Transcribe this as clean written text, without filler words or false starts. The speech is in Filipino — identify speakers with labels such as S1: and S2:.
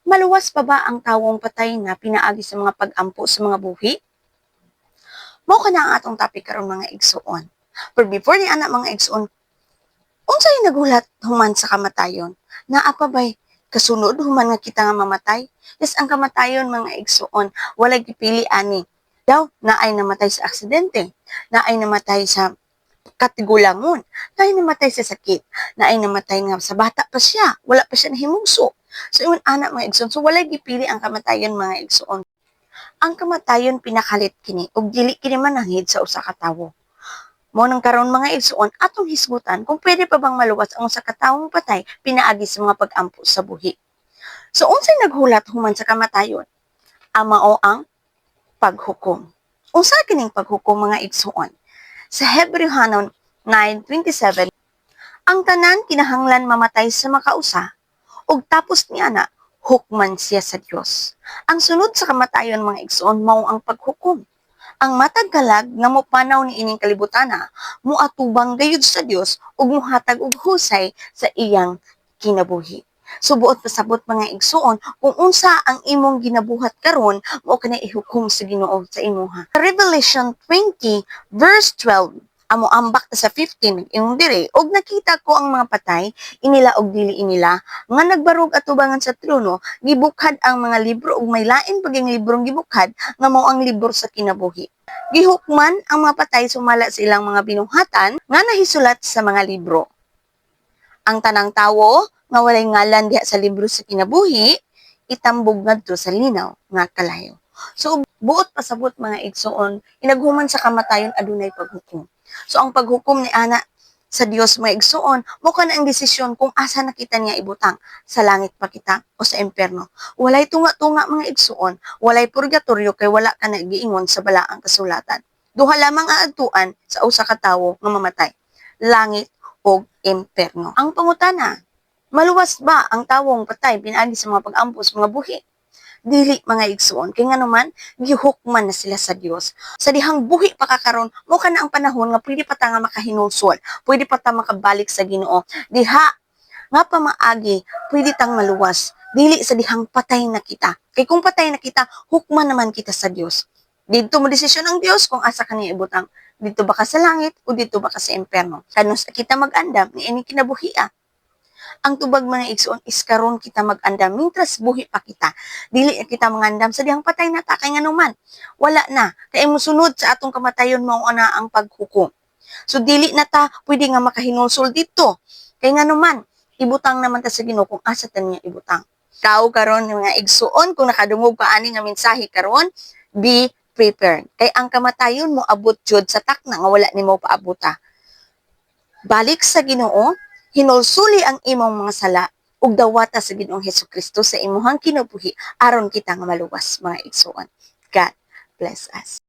S1: Maluwas pa ba ang tawong patay na pinaagi sa mga pag-ampo sa mga buhi? Mao kana ang atong topic karon mga igsuon. But before ni anak mga igsuon, unsay nagulat human sa kamatayon? Naa pa bay kasunod human nga kita nga mamatay? Yes, ang kamatayon mga igsuon, walay gipili ani. Daw naay namatay sa aksidente, naay namatay sa katigulangon, naay namatay sa sakit, naay namatay nga sa bata pa siya, wala pa siya nahimungso. So, yun anak mga igsoon. So, walay gipili ang kamatayon mga igsoon. Ang kamatayon pinakalit kini, ug dili kini mananghid sa usa ka tawo. Mo nang karon mga igsoon, atong hisgutan kung pwede pa bang maluwas ang usa ka tawong patay pinaagi sa mga pag-ampo sa buhi. So, unsay naghulat human sa kamatayon? Mao ang paghukom. Unsa kining paghukom mga igsoon? Sa Hebrehanon 9:27, ang tanan kinahanglan mamatay sa makausa, ug tapos niya na, hukman siya sa Dios. Ang sunod sa kamatayon mga igsoon mao ang paghukom. Ang matag kalag nga mopanaw ni ining kalibutana, moatubang gayud sa Dios ug mohatag og husay sa iyang kinabuhi. Subuot pasabot mga igsoon kung unsa ang imong ginabuhat karon mao kana ihukom sa Ginoo sa imuha. Revelation 20 verse 12 amo ambak sa 15 imong dire og nakita ko ang mga patay inila og dili inila nga nagbarog atubangan sa trono gibukhad ang mga libro ug may lain paging librong gibukhad nga mao ang libro sa kinabuhi. Gihukman ang mga patay sumala sa ilang mga binuhatan nga nahisulat sa mga libro. Ang tanang tawo nga walay ngalan diha sa libro sa kinabuhi, itambog ngadto sa linaw nga kalayo. So, buot pasabot mga igsoon, inaghuman sa kamatayon adunay paghukom. So, ang paghukom ni ana sa Dios mga igsoon, mo kana ang desisyon kung asa nakita niya ibutang, sa langit pa kita o sa impierno. Walay tunga-tunga mga igsoon, walay purgatorio kay wala ka na giingon sa balaang kasulatan. Duha lamang aadtuan sa usa ka tawo nga mamatay, langit o impierno. Ang pangutana, maluwas ba ang tawong patay pinaagi sa mga pag-ampo sa mga buhi? Dili mga igsoon, kay nga naman, gihukman na sila sa Dios. Sa dihang buhi pa kakaron, mo ka na ang panahon nga pwede pa ta nga makahinulsol, pwede pa ta makabalik sa Ginoo. Diha, nga pa maagi, pwede tang maluwas, dili sa dihang patay na kita. Kay kung patay na kita, hukman naman kita sa Dios. Dito mo desisyon ang Dios kung asa kaniya ibutang. Dito ba ka sa langit o dito ba ka sa impierno? Kanos kita mag-andam ni ini kinabuhia. Ang tubag mga igsoon is karon kita mag-andam mintras buhi pa kita. Dili kita mangandam sa dihang patay na ta kay nganuman. Wala na kay mosunod sa atong kamatayon mao na ang paghukom. So dili na ta pwede nga makahinulsol dito. Kay nganuman ibutang naman ta sa Ginoo kung asa ta niya ibutang. Kao karon mga igsoon kung nakadungog ka ani nga mensahe karon, be prepared. Kay ang kamatayon mo abot jud sa takna nga wala nimo paabuta. Balik sa Ginoo, hinulsuli ang imong mga sala ug dawata sa Ginoong Hesukristo sa imong kinabuhi aron kita nga maluwas mga igsoon. God bless us.